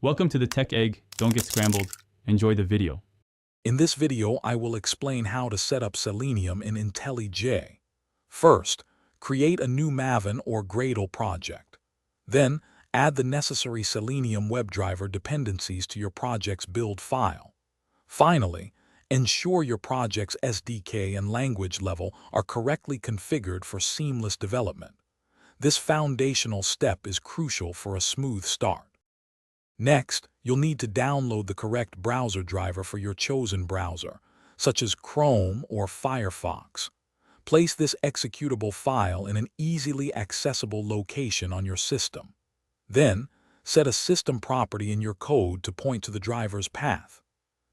Welcome to the Tech Egg. Don't get scrambled. Enjoy the video. In this video, I will explain how to set up Selenium in IntelliJ. First, create a new Maven or Gradle project. Then, add the necessary Selenium WebDriver dependencies to your project's build file. Finally, ensure your project's SDK and language level are correctly configured for seamless development. This foundational step is crucial for a smooth start. Next, you'll need to download the correct browser driver for your chosen browser, such as Chrome or Firefox. Place this executable file in an easily accessible location on your system. Then, set a system property in your code to point to the driver's path.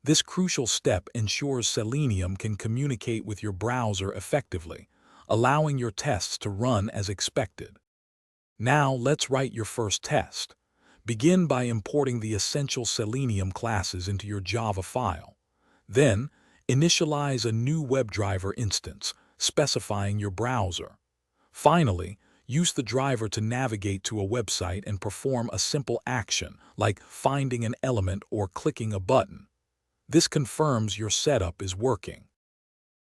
This crucial step ensures Selenium can communicate with your browser effectively, allowing your tests to run as expected. Now, let's write your first test. Begin by importing the essential Selenium classes into your Java file. Then, initialize a new WebDriver instance, specifying your browser. Finally, use the driver to navigate to a website and perform a simple action, like finding an element or clicking a button. This confirms your setup is working.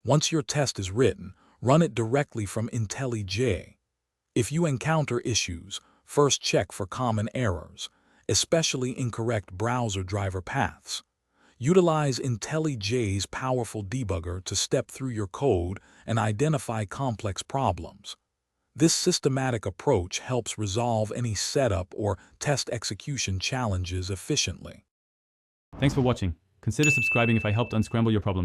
Once your test is written, run it directly from IntelliJ. If you encounter issues, first check for common errors, especially incorrect browser driver paths. Utilize IntelliJ's powerful debugger to step through your code and identify complex problems. This systematic approach helps resolve any setup or test execution challenges efficiently. Thanks for watching. Consider subscribing if I helped unscramble your problems.